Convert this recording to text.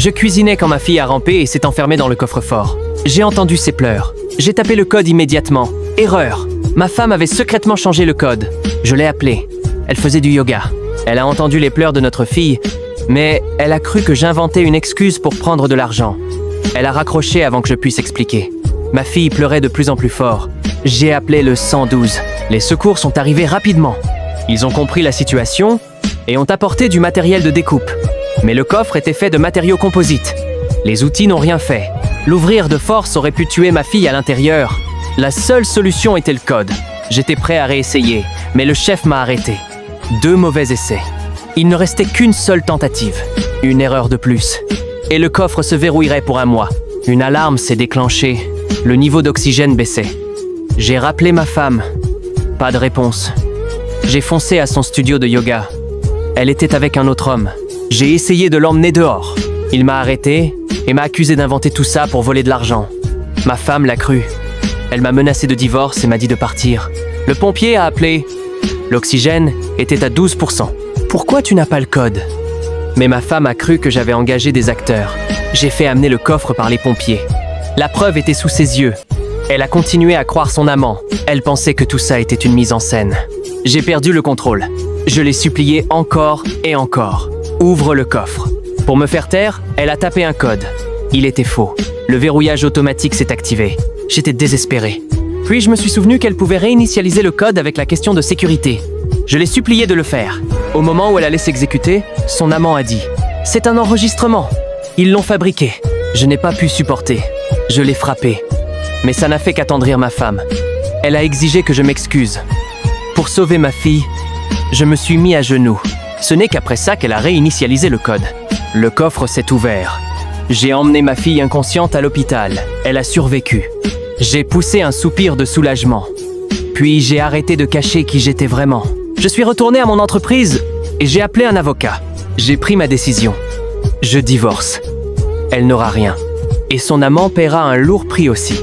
Je cuisinais quand ma fille a rampé et s'est enfermée dans le coffre-fort. J'ai entendu ses pleurs. J'ai tapé le code immédiatement. Erreur. Ma femme avait secrètement changé le code. Je l'ai appelée. Elle faisait du yoga. Elle a entendu les pleurs de notre fille, mais elle a cru que j'inventais une excuse pour prendre de l'argent. Elle a raccroché avant que je puisse expliquer. Ma fille pleurait de plus en plus fort. J'ai appelé le 112. Les secours sont arrivés rapidement. Ils ont compris la situation et ont apporté du matériel de découpe. Mais le coffre était fait de matériaux composites. Les outils n'ont rien fait. L'ouvrir de force aurait pu tuer ma fille à l'intérieur. La seule solution était le code. J'étais prêt à réessayer, mais le chef m'a arrêté. 2 mauvais essais. Il ne restait qu'une seule tentative. Une erreur de plus. Et le coffre se verrouillerait pour un mois. Une alarme s'est déclenchée. Le niveau d'oxygène baissait. J'ai rappelé ma femme. Pas de réponse. J'ai foncé à son studio de yoga. Elle était avec un autre homme. J'ai essayé de l'emmener dehors. Il m'a arrêté et m'a accusé d'inventer tout ça pour voler de l'argent. Ma femme l'a cru. Elle m'a menacé de divorce et m'a dit de partir. Le pompier a appelé. L'oxygène était à 12%. Pourquoi tu n'as pas le code? Mais ma femme a cru que j'avais engagé des acteurs. J'ai fait amener le coffre par les pompiers. La preuve était sous ses yeux. Elle a continué à croire son amant. Elle pensait que tout ça était une mise en scène. J'ai perdu le contrôle. Je l'ai supplié encore et encore. Ouvre le coffre. Pour me faire taire, elle a tapé un code. Il était faux. Le verrouillage automatique s'est activé. J'étais désespéré. Puis je me suis souvenu qu'elle pouvait réinitialiser le code avec la question de sécurité. Je l'ai supplié de le faire. Au moment où elle allait s'exécuter, son amant a dit « C'est un enregistrement. Ils l'ont fabriqué. » Je n'ai pas pu supporter. Je l'ai frappé. Mais ça n'a fait qu'attendrir ma femme. Elle a exigé que je m'excuse. Pour sauver ma fille, je me suis mis à genoux. Ce n'est qu'après ça qu'elle a réinitialisé le code. Le coffre s'est ouvert. J'ai emmené ma fille inconsciente à l'hôpital. Elle a survécu. J'ai poussé un soupir de soulagement. Puis j'ai arrêté de cacher qui j'étais vraiment. Je suis retourné à mon entreprise et j'ai appelé un avocat. J'ai pris ma décision. Je divorce. Elle n'aura rien. Et son amant paiera un lourd prix aussi.